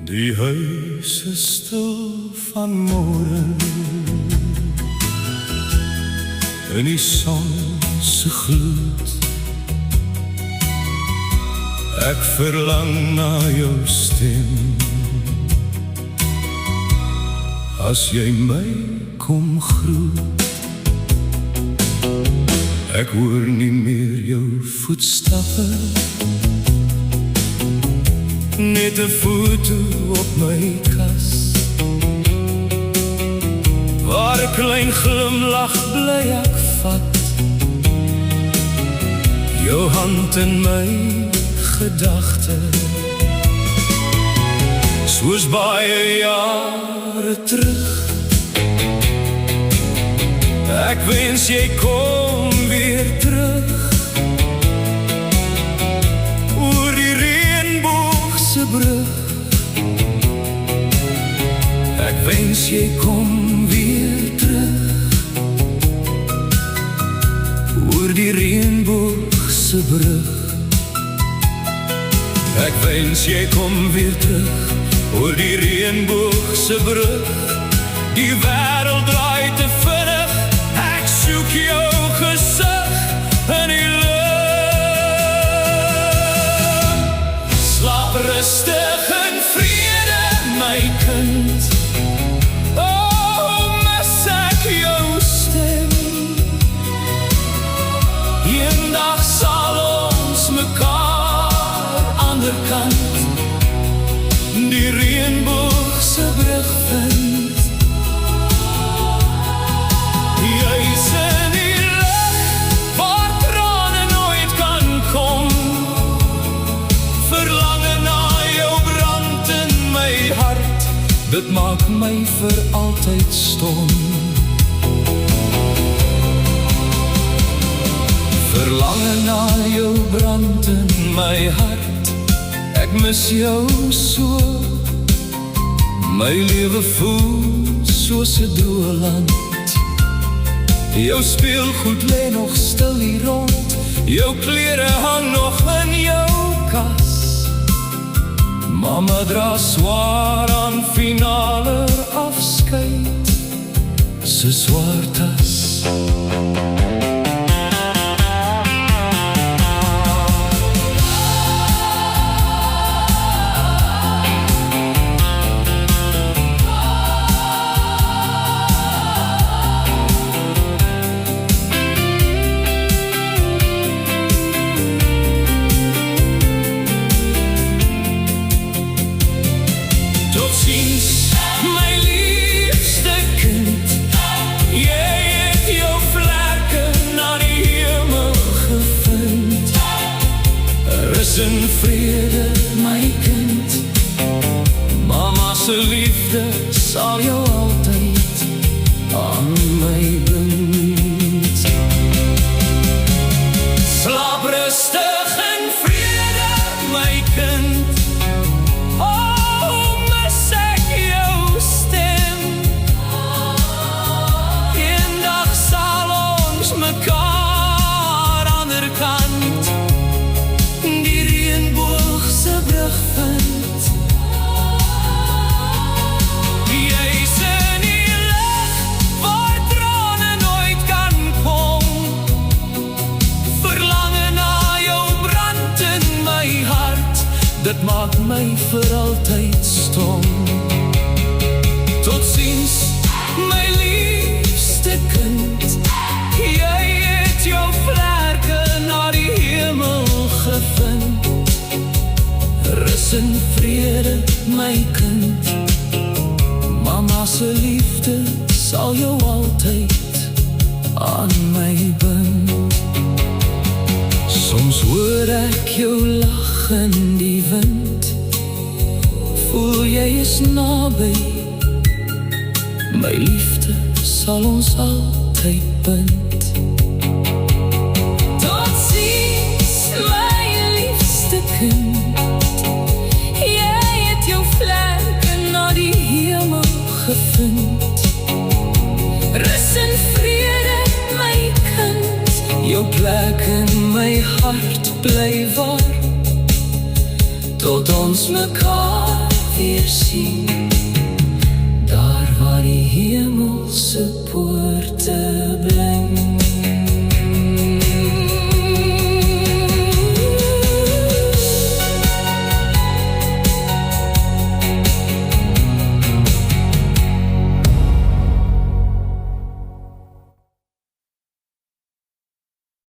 Die huis is stil van môre in die son se gloed. Ek verlang na jou stem as jy my kom groet. Ek hoor nie meer jou voetstappe, net 'n foto op my kas, waar 'n klein glimlach bly ek vat, jou hand in my gedagte. Soos baie jare terug, ek wens jy kom weer terug, oor die reënboogse brug. Ek wens jy kom weer terug, oor die reënboogse brug. Ek wens jy kom weer terug, oor die reënboogse brug. Die wêreld draai te vinnig, ek soek jou gesig in die lug. Slaap rustig in vrede, my kind. Oh, mis ek jou stem. Eendag sal ons mekaar anderkant die reënboogse brug vind. Jy's in die lig waar trane nooit kan kom. Verlange na jou brand in my hart, dit maak my vir altyd stom. Verlange na jou brand in my hart, ek mis jou so. My lewe voel soos 'n droë land. Jou speelgoed lê nog stil hier rond, jou klere hang nog in jou kas. Mama dra swaar aan finale afskeid, se swaar tas. Tot ziens, my liefste kind. Jy het jou vlerke na die hemel gevind. Rus in vrede, my kind. Mama se liefde sal jou altyd aan my bind. Slaap rustig in vrede, my kind. Mekaar anderkant die reënboogse brug vind. Jy's in die lig waar trane nooit kan kom. Verlange na jou brand in my hart, dit maak my vir altyd stom. Tot ziens, my liefste kind. Jy het jou vlerke na die hemel gevind. Rus in vrede, my kind. Mama se liefde sal jou altyd aan my bind. Soms hoor ek jou lag in die wind, voel jy is naby. My liefde sal ons altyd bind. Tot ziens, my liefste kind. Jy het jou vlerke na die hemel gevind. Rus in vrede, my kind. Jou plek in my hart bly waar, tot ons mekaar weer sien, daar waar die hemelse poorte bly.